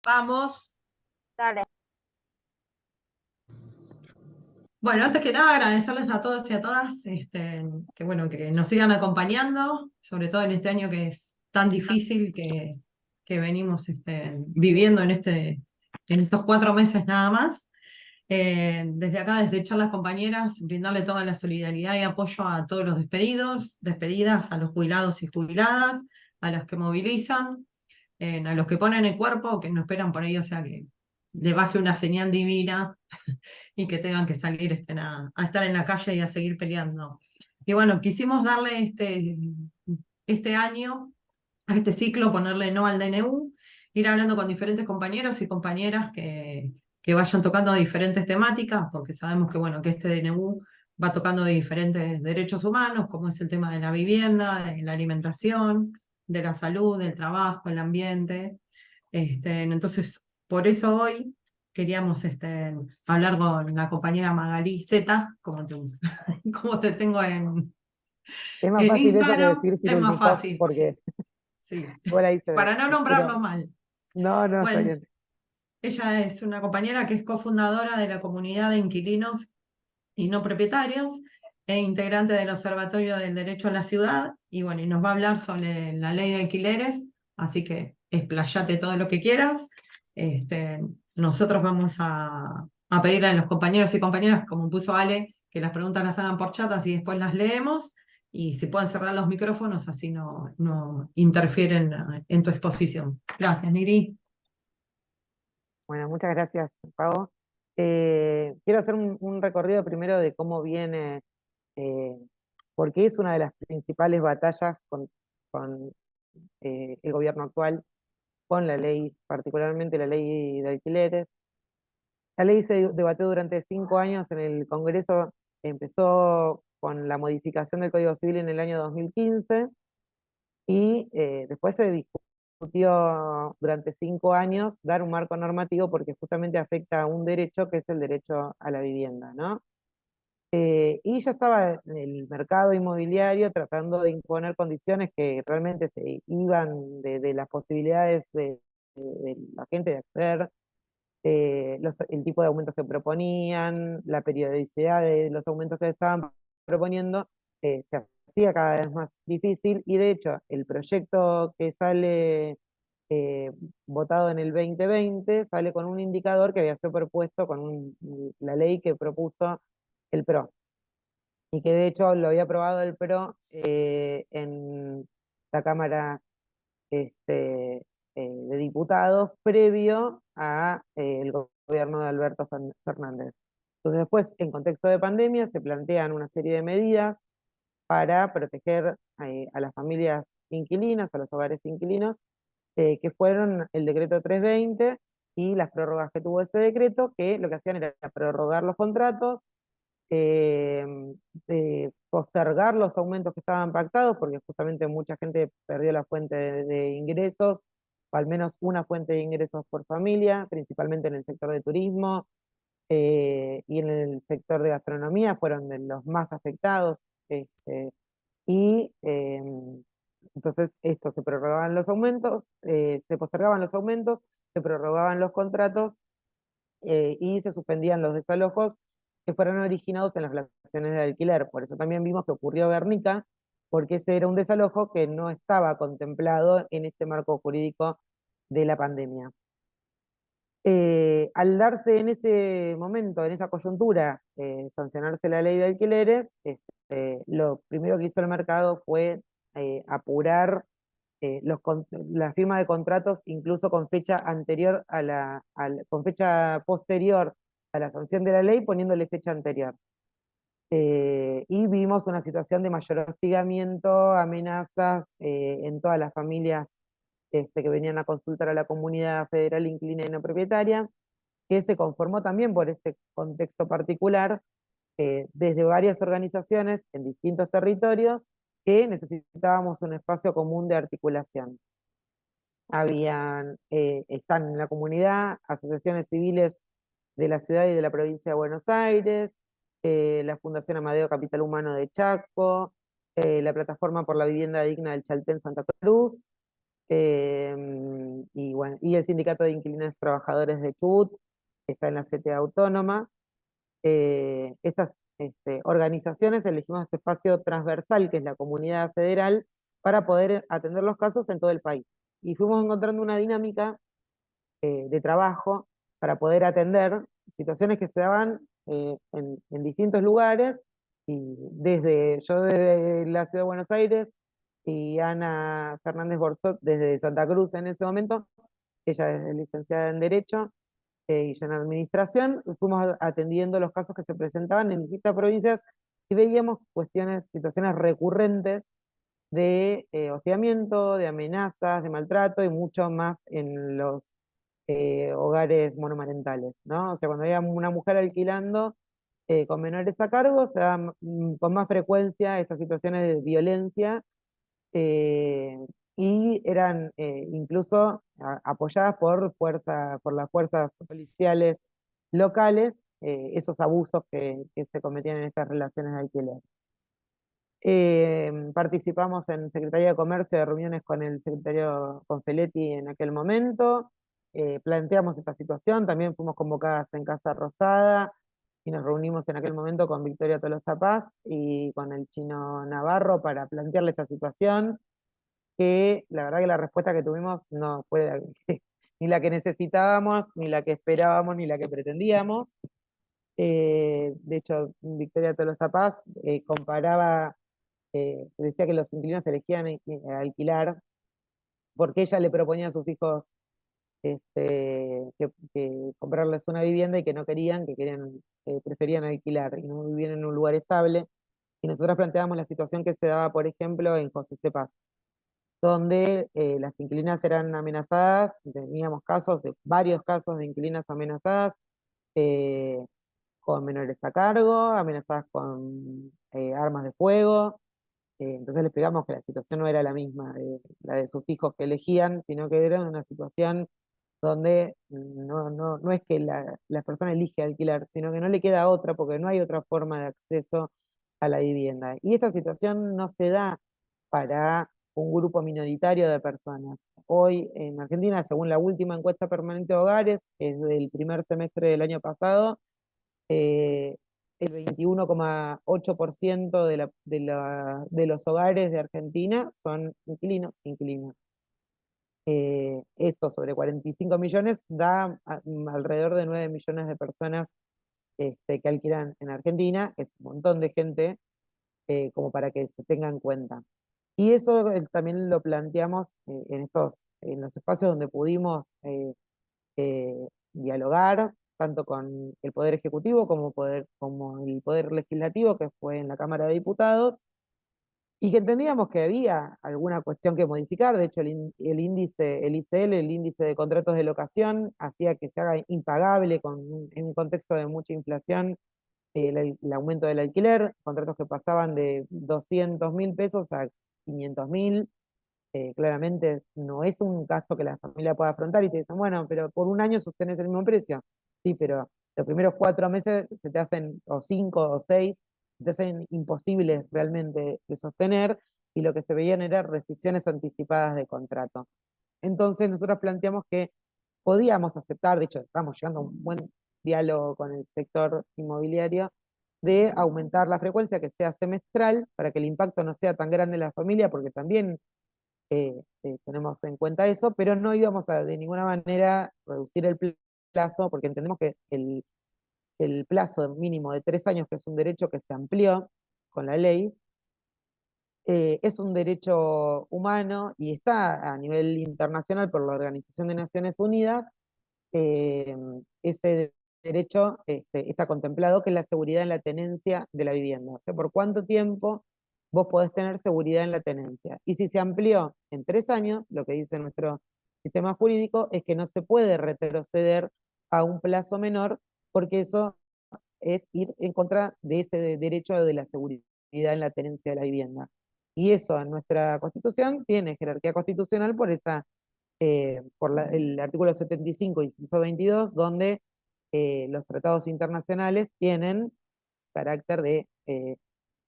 Vamos. Dale. Bueno, antes que nada, agradecerles a todos y a todas, que bueno, que nos sigan acompañando, sobre todo en este año que es tan difícil que venimos viviendo en estos 4 meses nada más. Desde acá, desde Charlas Compañeras, brindarle toda la solidaridad y apoyo a todos los despedidos, despedidas, a los jubilados y jubiladas, a los que movilizan, a los que ponen el cuerpo, que no esperan por ahí, o sea, que le baje una señal divina y que tengan que salir a estar en la calle y a seguir peleando. Y bueno, quisimos darle este año, a este ciclo, ponerle no al DNU, ir hablando con diferentes compañeros y compañeras que vayan tocando diferentes temáticas, porque sabemos que, bueno, que este DNU va tocando de diferentes derechos humanos, como es el tema de la vivienda, de la alimentación, de la salud, del trabajo, el ambiente. Entonces, por eso hoy queríamos hablar con la compañera Magalí Zeta, como te tengo Es más en fácil eso que Instagram, decir es más Sirulnikov, fácil, porque sí, igual ahí se ve. para no nombrarlo Pero mal. no, no, está Bueno, bien. ella es una compañera que es cofundadora de la comunidad de inquilinos y no propietarios e integrante del Observatorio del Derecho a la Ciudad, y bueno, y nos va a hablar sobre la ley de alquileres, así que explayate todo lo que quieras. Este, Nosotros vamos a pedirle a los compañeros y compañeras, como puso Ale, que las preguntas las hagan por chat, así después las leemos, y si pueden cerrar los micrófonos, así no interfieren en tu exposición. Gracias, Niri. Bueno, muchas gracias, Pau. Quiero hacer un recorrido primero de cómo viene, eh, porque es una de las principales batallas con el gobierno actual, con la ley, particularmente la ley de alquileres. La ley se debatió durante 5 años en el Congreso, empezó con la modificación del Código Civil en el año 2015 y después se discutió durante 5 años dar un marco normativo porque justamente afecta a un derecho que es el derecho a la vivienda, ¿no? Y ya estaba en el mercado inmobiliario tratando de imponer condiciones que realmente se iban de las posibilidades de la gente de acceder, el tipo de aumentos que proponían, la periodicidad de los aumentos que estaban proponiendo, se hacía cada vez más difícil y de hecho el proyecto que sale eh, votado en el 2020 sale con un indicador que había sido propuesto con la ley que propuso el PRO y que de hecho lo había aprobado el PRO en la Cámara de Diputados previo a el gobierno de Alberto Fernández. Entonces después, en contexto de pandemia, se plantean una serie de medidas para proteger a las familias inquilinas, a los hogares inquilinos, que fueron el decreto 320 y las prórrogas que tuvo ese decreto, que lo que hacían era prorrogar los contratos, eh, de postergar los aumentos que estaban pactados, porque justamente mucha gente perdió la fuente de ingresos, o al menos una fuente de ingresos por familia, principalmente en el sector de turismo y en el sector de gastronomía, fueron de los más afectados. Y entonces esto, se prorrogaban los aumentos, se postergaban los aumentos, se prorrogaban los contratos y se suspendían los desalojos que fueron originados en las relaciones de alquiler. Por eso también vimos que ocurrió Guernica, porque ese era un desalojo que no estaba contemplado en este marco jurídico de la pandemia. Al darse en ese momento, en esa coyuntura, sancionarse la ley de alquileres, lo primero que hizo el mercado fue apurar la firma de contratos incluso con fecha anterior con fecha posterior a la sanción de la ley, poniéndole fecha anterior. Y vimos una situación de mayor hostigamiento, amenazas en todas las familias que venían a consultar a la comunidad federal inquilina y no propietaria, que se conformó también por este contexto particular, desde varias organizaciones en distintos territorios, que necesitábamos un espacio común de articulación. Están en la comunidad asociaciones civiles de la ciudad y de la provincia de Buenos Aires, la Fundación Amadeo Capital Humano de Chaco, la Plataforma por la Vivienda Digna del Chaltén Santa Cruz, Y bueno, y el Sindicato de Inquilinos Trabajadores de Chubut, que está en la CTA Autónoma. Estas organizaciones elegimos este espacio transversal, que es la comunidad federal, para poder atender los casos en todo el país. Y fuimos encontrando una dinámica de trabajo para poder atender situaciones que se daban en distintos lugares, y yo desde la Ciudad de Buenos Aires, y Ana Fernández Borzot desde Santa Cruz en ese momento, ella es licenciada en Derecho, y yo en Administración, fuimos atendiendo los casos que se presentaban en distintas provincias y veíamos situaciones recurrentes de hostigamiento, de amenazas, de maltrato y mucho más en los hogares monomarentales, ¿no? O sea, cuando había una mujer alquilando con menores a cargo, se dan con más frecuencia estas situaciones de violencia, eh, y eran incluso apoyadas por las fuerzas policiales locales, esos abusos que se cometían en estas relaciones de alquiler. Participamos en Secretaría de Comercio de reuniones con el secretario Confeletti en aquel momento, planteamos esta situación, también fuimos convocadas en Casa Rosada y nos reunimos en aquel momento con Victoria Tolosa Paz y con el Chino Navarro para plantearle esta situación, que la verdad que la respuesta que tuvimos no fue ni la que necesitábamos, ni la que esperábamos, ni la que pretendíamos. De hecho, Victoria Tolosa Paz comparaba, decía que los inquilinos elegían alquilar porque ella le proponía a sus hijos que comprarles una vivienda y que no querían, que preferían alquilar y no vivir en un lugar estable. Y nosotros planteábamos la situación que se daba, por ejemplo, en José C. Paz, donde las inquilinas eran amenazadas, teníamos varios casos de inquilinas amenazadas, eh, con menores a cargo, amenazadas con armas de fuego. Entonces le explicamos que la situación no era la misma de la de sus hijos que elegían, sino que era una situación donde no es que la persona elige alquilar, sino que no le queda otra porque no hay otra forma de acceso a la vivienda. Y esta situación no se da para un grupo minoritario de personas. Hoy en Argentina, según la última encuesta permanente de hogares, que es del primer semestre del año pasado, eh, el 21,8% de los hogares de Argentina son inquilinos e inquilinas. Esto sobre 45 millones da alrededor de 9 millones de personas que alquilan en Argentina, es un montón de gente, como para que se tenga en cuenta. Y eso también lo planteamos en los espacios donde pudimos dialogar, tanto con el Poder Ejecutivo como el Poder Legislativo, que fue en la Cámara de Diputados, y que entendíamos que había alguna cuestión que modificar. De hecho, el índice, el ICL, el índice de contratos de locación, hacía que se haga impagable en un contexto de mucha inflación el aumento del alquiler, contratos que pasaban de 200.000 pesos a 500.000. Claramente no es un gasto que la familia pueda afrontar, y te dicen, bueno, pero por un año sostenés el mismo precio. Sí, pero los primeros 4 meses se te hacen, o 5 o 6, se te hacen imposibles realmente de sostener, y lo que se veían eran rescisiones anticipadas de contrato. Entonces nosotros planteamos que podíamos aceptar, de hecho estamos llegando a un buen diálogo con el sector inmobiliario, de aumentar la frecuencia, que sea semestral, para que el impacto no sea tan grande en la familia, porque también tenemos en cuenta eso, pero no íbamos a de ninguna manera reducir el plazo, porque entendemos que el plazo mínimo de 3 años, que es un derecho que se amplió con la ley, es un derecho humano y está a nivel internacional por la Organización de Naciones Unidas. eh, Ese derecho está contemplado, que es la seguridad en la tenencia de la vivienda. O sea, por cuánto tiempo vos podés tener seguridad en la tenencia. Y si se amplió en 3 años, lo que dice nuestro sistema jurídico es que no se puede retroceder a un plazo menor, porque eso es ir en contra de ese derecho de la seguridad en la tenencia de la vivienda. Y eso en nuestra Constitución tiene jerarquía constitucional el artículo 75, inciso 22, donde los tratados internacionales tienen carácter de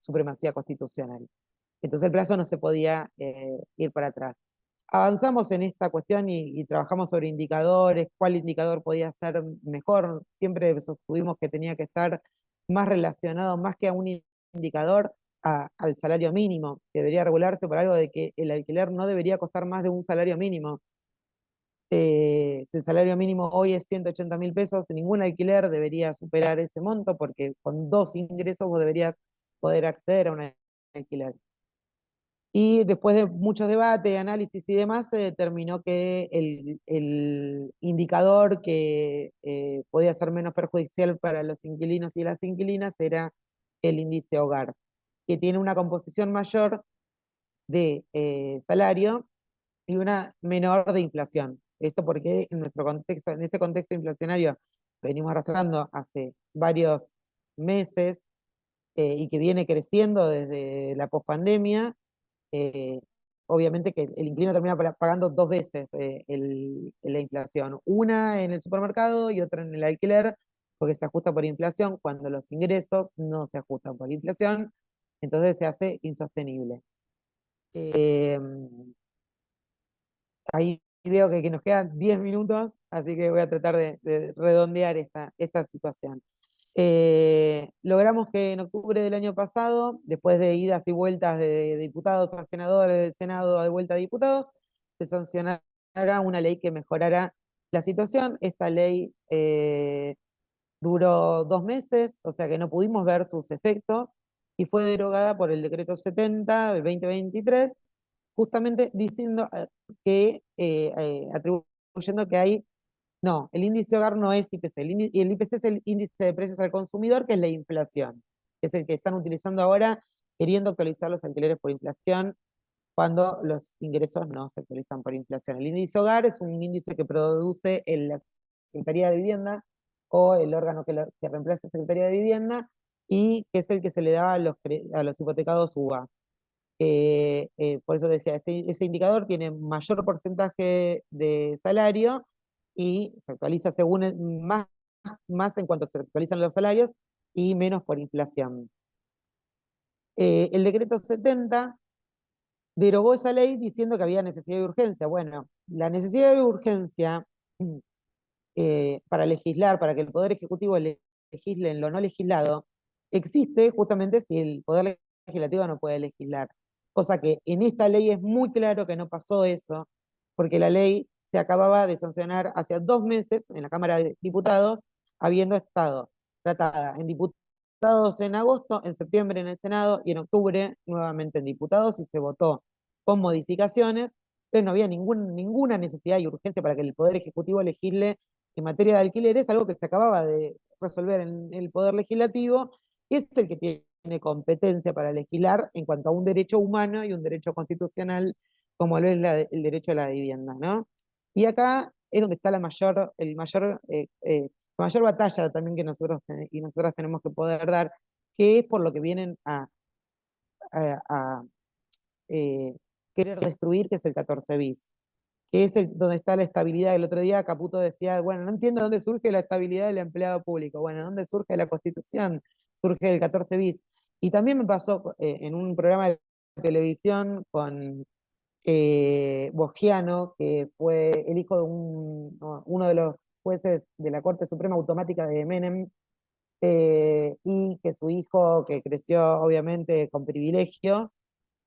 supremacía constitucional. Entonces el plazo no se podía ir para atrás. avanzamos en esta cuestión y trabajamos sobre indicadores, cuál indicador podía ser mejor. Siempre sostuvimos que tenía que estar más relacionado, más que a un indicador, al salario mínimo, que debería regularse por algo de que el alquiler no debería costar más de un salario mínimo. Si el salario mínimo hoy es 180.000 pesos, ningún alquiler debería superar ese monto, porque con 2 ingresos vos deberías poder acceder a un alquiler. Y después de muchos debates, análisis y demás, se determinó que el indicador que podía ser menos perjudicial para los inquilinos y las inquilinas era el índice hogar, que tiene una composición mayor de salario y una menor de inflación. Esto porque en nuestro contexto, en este contexto inflacionario que venimos arrastrando hace varios meses y que viene creciendo desde la pospandemia, eh, obviamente que el inquilino termina pagando 2 veces la inflación, una en el supermercado y otra en el alquiler, porque se ajusta por inflación cuando los ingresos no se ajustan por inflación, entonces se hace insostenible. Eh, Ahí veo que nos quedan 10 minutos, así que voy a tratar de redondear esta situación. Logramos que en octubre del año pasado, después de idas y vueltas de diputados a senadores, del Senado de vuelta a diputados, se sancionara una ley que mejorara la situación. Esta ley duró 2 meses, o sea que no pudimos ver sus efectos, y fue derogada por el decreto 70 del 2023, justamente diciendo atribuyendo que hay, no, el índice hogar no es IPC, el IPC es el índice de precios al consumidor, que es la inflación, que es el que están utilizando ahora, queriendo actualizar los alquileres por inflación, cuando los ingresos no se actualizan por inflación. El índice hogar es un índice que produce la Secretaría de Vivienda, o el órgano que reemplaza la Secretaría de Vivienda, y que es el que se le da a los hipotecados UBA. Por eso decía, ese indicador tiene mayor porcentaje de salario y se actualiza según más en cuanto se actualizan los salarios y menos por inflación. El decreto 70 derogó esa ley diciendo que había necesidad de urgencia. Bueno, la necesidad de urgencia para legislar, para que el Poder Ejecutivo legisle en lo no legislado, existe justamente si el Poder Legislativo no puede legislar. Cosa que en esta ley es muy claro que no pasó eso, porque la ley se acababa de sancionar hace 2 meses en la Cámara de Diputados, habiendo estado tratada en diputados en agosto, en septiembre en el Senado y en octubre nuevamente en diputados, y se votó con modificaciones. Entonces no había ninguna necesidad y urgencia para que el Poder Ejecutivo legisle en materia de alquileres, algo que se acababa de resolver en el Poder Legislativo, que es el que tiene competencia para legislar en cuanto a un derecho humano y un derecho constitucional, como lo es el derecho a la vivienda, ¿no? Y acá es donde está la mayor batalla también que nosotros y nosotras tenemos que poder dar, que es por lo que vienen a querer destruir, que es el 14 bis, que es donde está la estabilidad. El otro día Caputo decía, bueno, no entiendo dónde surge la estabilidad del empleado público. Bueno, ¿dónde surge la Constitución? Surge el 14 bis. Y también me pasó en un programa de televisión con Bogiano, que fue el hijo de uno de los jueces de la Corte Suprema Automática de Menem, y que su hijo, que creció obviamente con privilegios,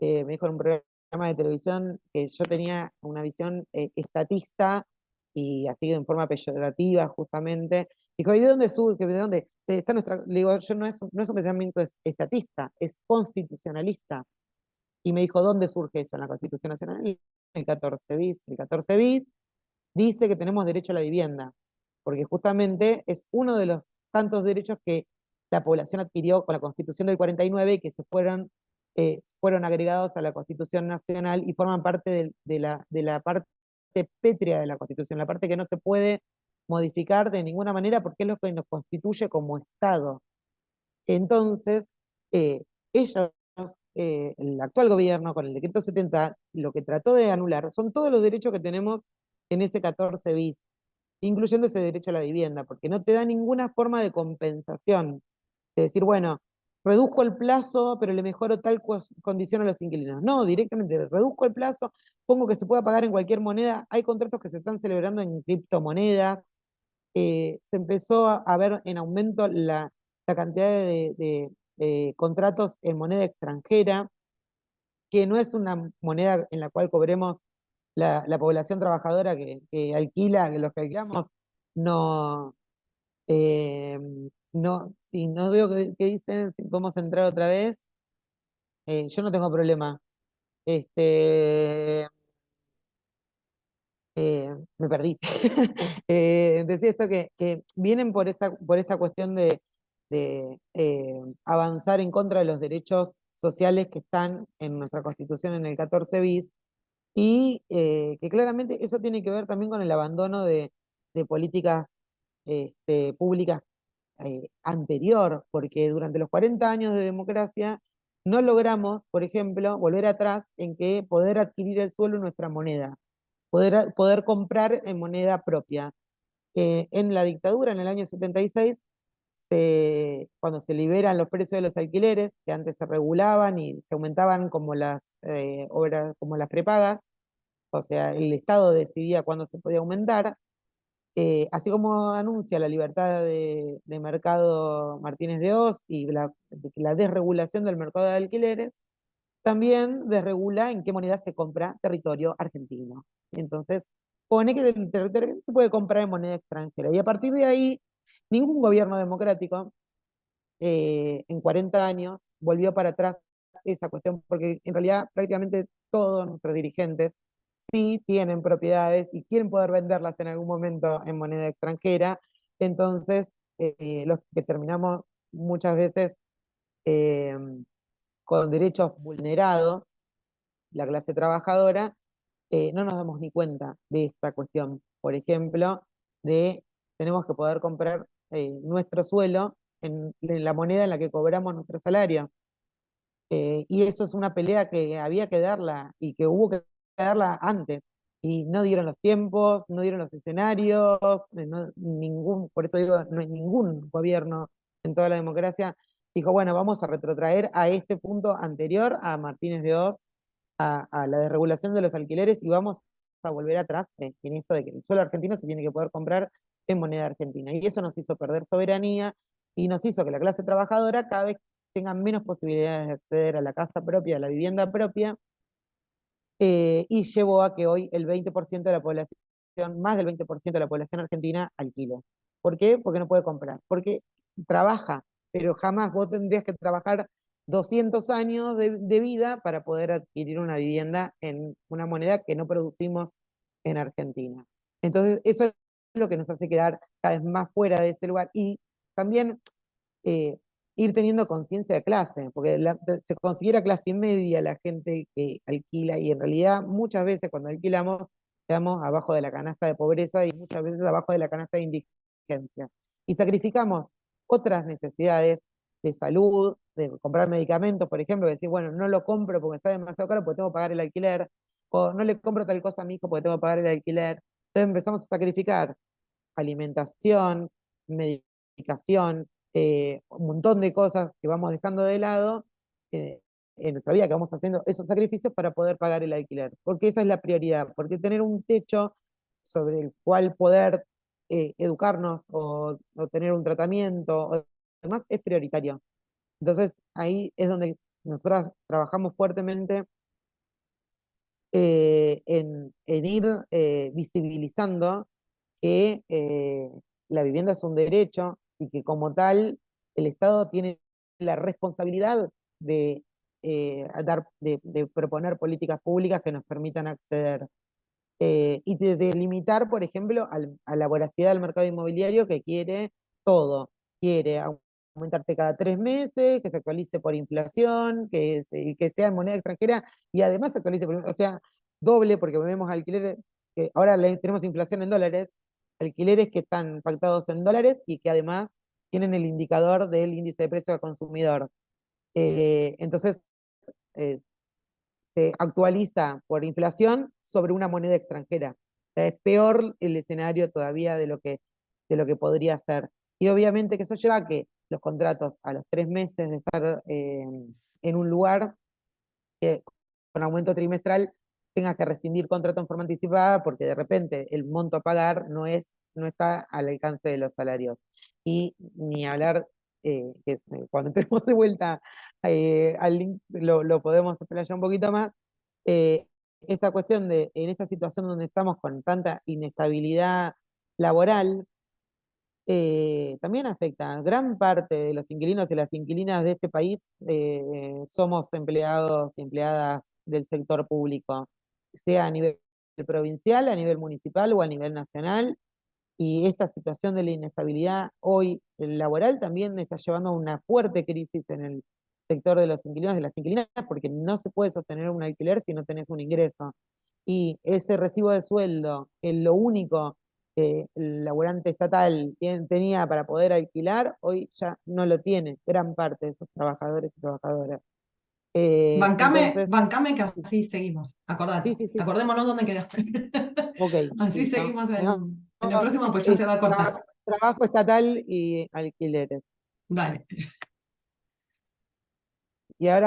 me dijo en un programa de televisión que yo tenía una visión estatista y así en forma peyorativa justamente. Dijo, ¿y de dónde surge? ¿De dónde está nuestra? Le digo, yo no es un pensamiento estatista, es constitucionalista. Y me dijo, ¿dónde surge eso en la Constitución Nacional? El 14 bis. El 14 bis dice que tenemos derecho a la vivienda, porque justamente es uno de los tantos derechos que la población adquirió con la Constitución del 49 y que fueron agregados a la Constitución Nacional y forman parte de la parte pétrea de la Constitución, la parte que no se puede modificar de ninguna manera porque es lo que nos constituye como Estado. Entonces, ellos, el actual gobierno, con el decreto 70, lo que trató de anular son todos los derechos que tenemos en ese 14 bis, incluyendo ese derecho a la vivienda, porque no te da ninguna forma de compensación. De decir, bueno, reduzco el plazo, pero le mejoro tal condición a los inquilinos. No, directamente reduzco el plazo, pongo que se pueda pagar en cualquier moneda. Hay contratos que se están celebrando en criptomonedas. Se empezó a ver en aumento la cantidad de contratos en moneda extranjera, que no es una moneda en la cual cobremos la población trabajadora que alquila, que los que alquilamos, no, eh, no, si no veo qué dicen, si podemos entrar otra vez, yo no tengo problema. Este, me perdí. Decía esto que vienen por esta cuestión de avanzar en contra de los derechos sociales que están en nuestra Constitución en el 14 bis, y que claramente eso tiene que ver también con el abandono de políticas públicas anterior, porque durante los 40 años de democracia no logramos, por ejemplo, volver atrás en que poder adquirir el suelo en nuestra moneda, poder comprar en moneda propia. En la dictadura, en el año 76, cuando se liberan los precios de los alquileres, que antes se regulaban y se aumentaban como las obras, como las prepagas, o sea, el Estado decidía cuándo se podía aumentar. Así como anuncia la libertad de mercado Martínez de Oz y la desregulación del mercado de alquileres, también desregula en qué moneda se compra territorio argentino. Entonces, pone que el territorio se puede comprar en moneda extranjera. Y a partir de ahí, ningún gobierno democrático en 40 años volvió para atrás esa cuestión, porque en realidad prácticamente todos nuestros dirigentes sí tienen propiedades y quieren poder venderlas en algún momento en moneda extranjera. Entonces, los que terminamos muchas veces eh, con derechos vulnerados, la clase trabajadora, no nos damos ni cuenta de esta cuestión. Por ejemplo, de tenemos que poder comprar nuestro suelo en la moneda en la que cobramos nuestro salario. Y eso es una pelea que había que darla y que hubo que darla antes. Y no dieron los tiempos, no dieron los escenarios, por eso digo, no hay ningún gobierno en toda la democracia dijo, bueno, vamos a retrotraer a este punto anterior a Martínez de Oz, a la desregulación de los alquileres, y vamos a volver atrás en esto de que el suelo argentino se tiene que poder comprar en moneda argentina. Y eso nos hizo perder soberanía y nos hizo que la clase trabajadora cada vez tengan menos posibilidades de acceder a la casa propia, a la vivienda propia, y llevó a que hoy el 20% de la población, más del 20% de la población argentina, alquile. ¿Por qué? Porque no puede comprar. Porque trabaja, pero jamás vos tendrías que trabajar 200 años de vida para poder adquirir una vivienda en una moneda que no producimos en Argentina. Entonces, eso es lo que nos hace quedar cada vez más fuera de ese lugar. Y también eh, ir teniendo conciencia de clase, porque se considera clase media la gente que alquila, y en realidad muchas veces cuando alquilamos quedamos abajo de la canasta de pobreza y muchas veces abajo de la canasta de indigencia. Y sacrificamos otras necesidades de salud, de comprar medicamentos, por ejemplo, decir, bueno, no lo compro porque está demasiado caro porque tengo que pagar el alquiler, o no le compro tal cosa a mi hijo porque tengo que pagar el alquiler. Entonces empezamos a sacrificar alimentación, medicación, un montón de cosas que vamos dejando de lado en nuestra vida, que vamos haciendo esos sacrificios para poder pagar el alquiler, porque esa es la prioridad, porque tener un techo sobre el cual poder educarnos o tener un tratamiento, o demás, es prioritario. Entonces ahí es donde nosotras trabajamos fuertemente en ir visibilizando que la vivienda es un derecho y que como tal el Estado tiene la responsabilidad de proponer políticas públicas que nos permitan acceder. Y de limitar, por ejemplo, a la voracidad del mercado inmobiliario, que quiere todo. Quiere aumentarte cada 3 meses, que se actualice por inflación, que sea en moneda extranjera y además se actualice o sea, doble, porque vemos alquileres, que ahora tenemos inflación en dólares, alquileres que están pactados en dólares y que además tienen el indicador del índice de precio al consumidor. Entonces, eh, se actualiza por inflación sobre una moneda extranjera. O sea, es peor el escenario todavía de lo que podría ser. Y obviamente que eso lleva a que los contratos a los 3 meses de estar en un lugar, que con aumento trimestral tengas que rescindir contrato en forma anticipada porque de repente el monto a pagar no está al alcance de los salarios. Y ni hablar, cuando entremos de vuelta al link lo podemos explayar un poquito más, eh, esta cuestión de, en esta situación donde estamos con tanta inestabilidad laboral, también afecta a gran parte de los inquilinos y las inquilinas de este país. Somos empleados y empleadas del sector público, sea a nivel provincial, a nivel municipal o a nivel nacional, y esta situación de la inestabilidad hoy laboral también está llevando a una fuerte crisis en el sector de los inquilinos y de las inquilinas, porque no se puede sostener un alquiler si no tenés un ingreso. Y ese recibo de sueldo, que es lo único que el laburante estatal tenía para poder alquilar, hoy ya no lo tiene gran parte de esos trabajadores y trabajadoras. Bancame, Entonces, bancame que así seguimos, sí, acordate. sí, sí, Acordémonos dónde quedaste. ok, Así listo. seguimos en el próximo, pues ya Eh, se va a cortar. trabajo estatal y alquileres. Dale. Y ahora